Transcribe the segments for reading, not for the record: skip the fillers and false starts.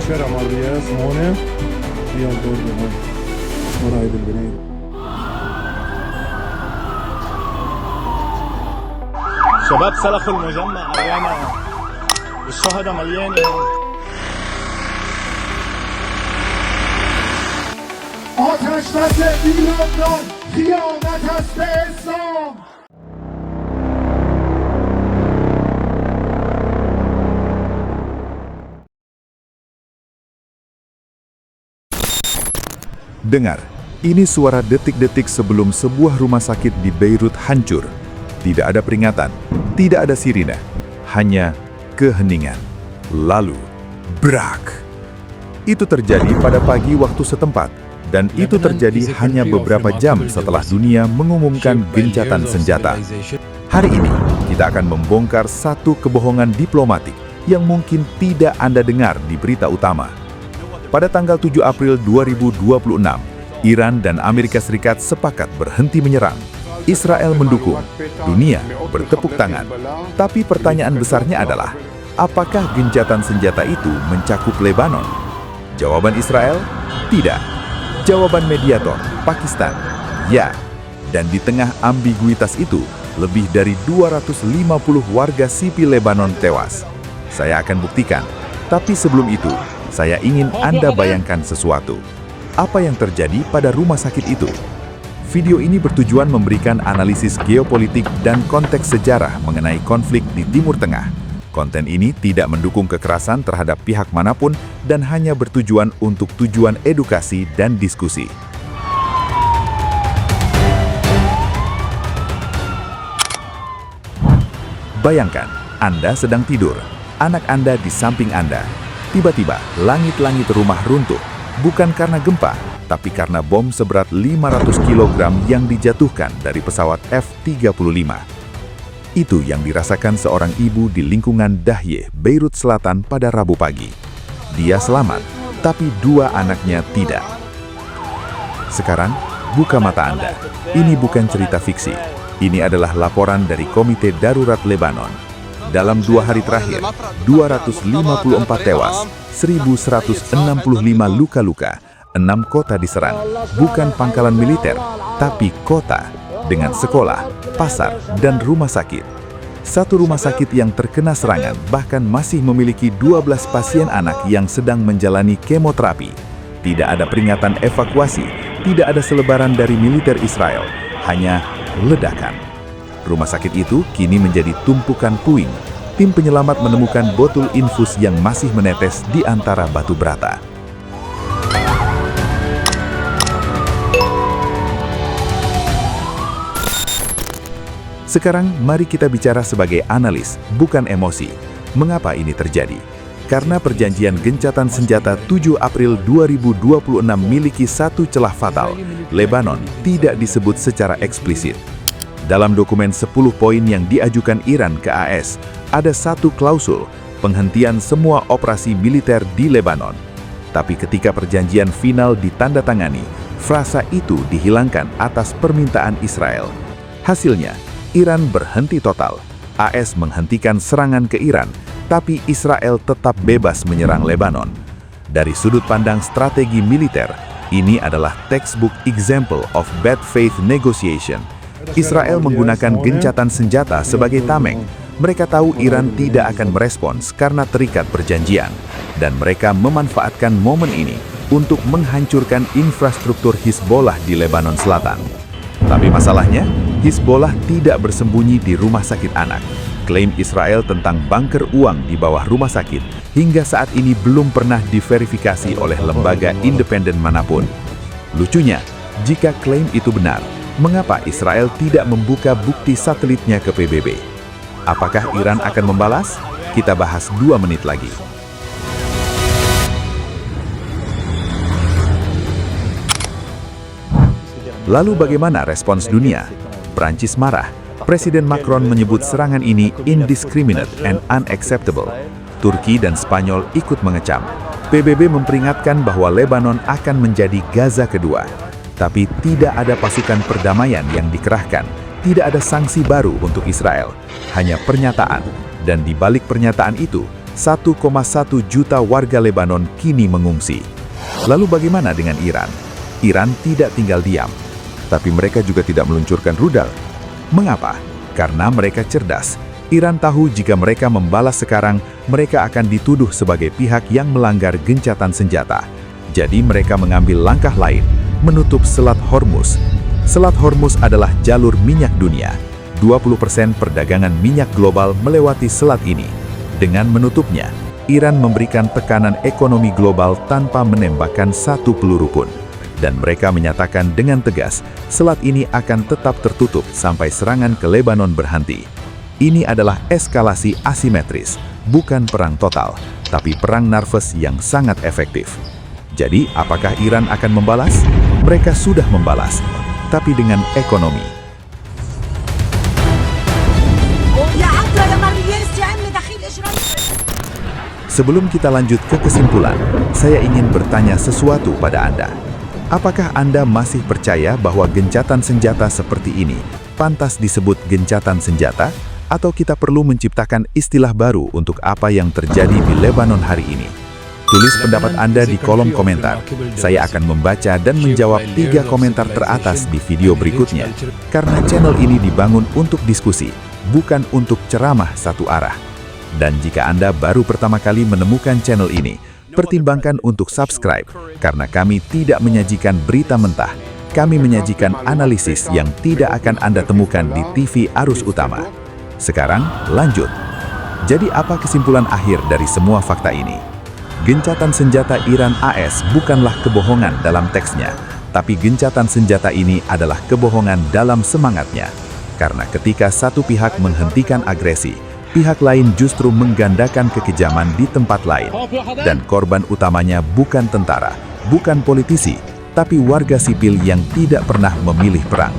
شارع مارياس هون فيها الدور هون ورا هيدي البناية. شباب سلخوا المجمع علينا والشهداء مليانة. آتش وزن ایران خیانت است به اسلام. Dengar, ini suara detik-detik sebelum sebuah rumah sakit di Beirut hancur. Tidak ada peringatan, tidak ada sirine, hanya keheningan. Lalu, brak! Itu terjadi pada pagi waktu setempat, dan itu terjadi hanya beberapa jam setelah dunia mengumumkan gencatan senjata. Hari ini, kita akan membongkar satu kebohongan diplomatik yang mungkin tidak Anda dengar di berita utama. Pada tanggal 7 April 2026, Iran dan Amerika Serikat sepakat berhenti menyerang. Israel mendukung, dunia bertepuk tangan. Tapi pertanyaan besarnya adalah, apakah gencatan senjata itu mencakup Lebanon? Jawaban Israel, tidak. Jawaban mediator, Pakistan, ya. Dan di tengah ambiguitas itu, lebih dari 250 warga sipil Lebanon tewas. Saya akan buktikan, tapi sebelum itu, saya ingin Anda bayangkan sesuatu. Apa yang terjadi pada rumah sakit itu? Video ini bertujuan memberikan analisis geopolitik dan konteks sejarah mengenai konflik di Timur Tengah. Konten ini tidak mendukung kekerasan terhadap pihak manapun dan hanya bertujuan untuk tujuan edukasi dan diskusi. Bayangkan, Anda sedang tidur, anak Anda di samping Anda. Tiba-tiba, langit-langit rumah runtuh, bukan karena gempa, tapi karena bom seberat 500 kg yang dijatuhkan dari pesawat F-35. Itu yang dirasakan seorang ibu di lingkungan Dahye, Beirut Selatan pada Rabu pagi. Dia selamat, tapi dua anaknya tidak. Sekarang, buka mata Anda. Ini bukan cerita fiksi. Ini adalah laporan dari Komite Darurat Lebanon. Dalam 2 hari terakhir, 254 tewas, 1.165 luka-luka, 6 kota diserang, bukan pangkalan militer, tapi kota, dengan sekolah, pasar, dan rumah sakit. Satu rumah sakit yang terkena serangan bahkan masih memiliki 12 pasien anak yang sedang menjalani kemoterapi. Tidak ada peringatan evakuasi, tidak ada selebaran dari militer Israel, hanya ledakan. Rumah sakit itu kini menjadi tumpukan puing. Tim penyelamat menemukan botol infus yang masih menetes di antara batu bata. Sekarang, mari kita bicara sebagai analis, bukan emosi. Mengapa ini terjadi? Karena perjanjian gencatan senjata 7 April 2026 memiliki satu celah fatal. Lebanon tidak disebut secara eksplisit. Dalam dokumen 10 poin yang diajukan Iran ke AS, ada satu klausul penghentian semua operasi militer di Lebanon. Tapi ketika perjanjian final ditandatangani, frasa itu dihilangkan atas permintaan Israel. Hasilnya, Iran berhenti total. AS menghentikan serangan ke Iran, tapi Israel tetap bebas menyerang Lebanon. Dari sudut pandang strategi militer, ini adalah textbook example of bad faith negotiation. Israel menggunakan gencatan senjata sebagai tameng. Mereka tahu Iran tidak akan merespons karena terikat perjanjian, dan mereka memanfaatkan momen ini untuk menghancurkan infrastruktur Hizbollah di Lebanon Selatan. Tapi masalahnya, Hizbollah tidak bersembunyi di rumah sakit anak. Klaim Israel tentang bunker uang di bawah rumah sakit hingga saat ini belum pernah diverifikasi oleh lembaga independen manapun. Lucunya, jika klaim itu benar, mengapa Israel tidak membuka bukti satelitnya ke PBB? Apakah Iran akan membalas? Kita bahas 2 menit lagi. Lalu bagaimana respons dunia? Prancis marah. Presiden Macron menyebut serangan ini indiscriminate and unacceptable. Turki dan Spanyol ikut mengecam. PBB memperingatkan bahwa Lebanon akan menjadi Gaza kedua. Tapi tidak ada pasukan perdamaian yang dikerahkan. Tidak ada sanksi baru untuk Israel. Hanya pernyataan. Dan di balik pernyataan itu, 1,1 juta warga Lebanon kini mengungsi. Lalu bagaimana dengan Iran? Iran tidak tinggal diam. Tapi mereka juga tidak meluncurkan rudal. Mengapa? Karena mereka cerdas. Iran tahu jika mereka membalas sekarang, mereka akan dituduh sebagai pihak yang melanggar gencatan senjata. Jadi mereka mengambil langkah lain, menutup Selat Hormuz. Selat Hormuz adalah jalur minyak dunia. 20% perdagangan minyak global melewati selat ini. Dengan menutupnya, Iran memberikan tekanan ekonomi global tanpa menembakkan satu peluru pun. Dan mereka menyatakan dengan tegas, selat ini akan tetap tertutup sampai serangan ke Lebanon berhenti. Ini adalah eskalasi asimetris, bukan perang total, tapi perang nervous yang sangat efektif. Jadi, apakah Iran akan membalas? Mereka sudah membalas, tapi dengan ekonomi. Sebelum kita lanjut ke kesimpulan, saya ingin bertanya sesuatu pada Anda. Apakah Anda masih percaya bahwa gencatan senjata seperti ini pantas disebut gencatan senjata? Atau kita perlu menciptakan istilah baru untuk apa yang terjadi di Lebanon hari ini? Tulis pendapat Anda di kolom komentar. Saya akan membaca dan menjawab 3 komentar teratas di video berikutnya. Karena channel ini dibangun untuk diskusi, bukan untuk ceramah satu arah. Dan jika Anda baru pertama kali menemukan channel ini, pertimbangkan untuk subscribe, karena kami tidak menyajikan berita mentah. Kami menyajikan analisis yang tidak akan Anda temukan di TV arus utama. Sekarang, lanjut. Jadi apa kesimpulan akhir dari semua fakta ini? Gencatan senjata Iran AS bukanlah kebohongan dalam teksnya, tapi gencatan senjata ini adalah kebohongan dalam semangatnya. Karena ketika satu pihak menghentikan agresi, pihak lain justru menggandakan kekejaman di tempat lain. Dan korban utamanya bukan tentara, bukan politisi, tapi warga sipil yang tidak pernah memilih perang.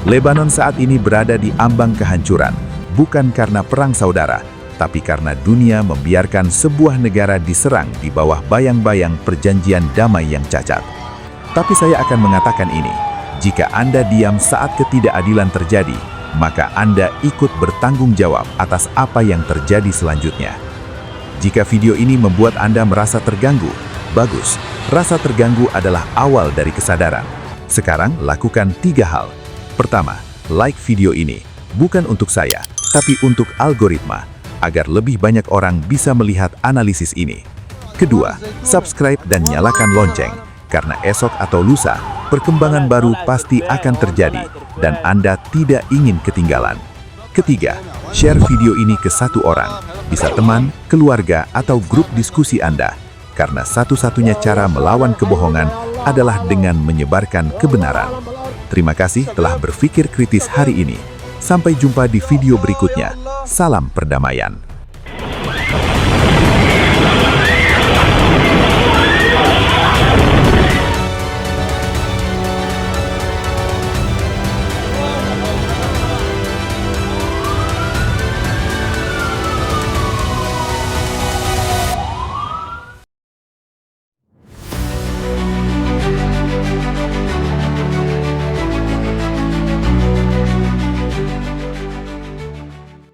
Lebanon saat ini berada di ambang kehancuran, bukan karena perang saudara, tapi karena dunia membiarkan sebuah negara diserang di bawah bayang-bayang perjanjian damai yang cacat. Tapi saya akan mengatakan ini, jika Anda diam saat ketidakadilan terjadi, maka Anda ikut bertanggung jawab atas apa yang terjadi selanjutnya. Jika video ini membuat Anda merasa terganggu, bagus. Rasa terganggu adalah awal dari kesadaran. Sekarang lakukan 3 hal. Pertama, like video ini, bukan untuk saya, tapi untuk algoritma, agar lebih banyak orang bisa melihat analisis ini. Kedua, subscribe dan nyalakan lonceng, karena esok atau lusa, perkembangan baru pasti akan terjadi, dan Anda tidak ingin ketinggalan. Ketiga, share video ini ke 1 orang, bisa teman, keluarga, atau grup diskusi Anda, karena satu-satunya cara melawan kebohongan adalah dengan menyebarkan kebenaran. Terima kasih telah berpikir kritis hari ini. Sampai jumpa di video berikutnya. Salam perdamaian.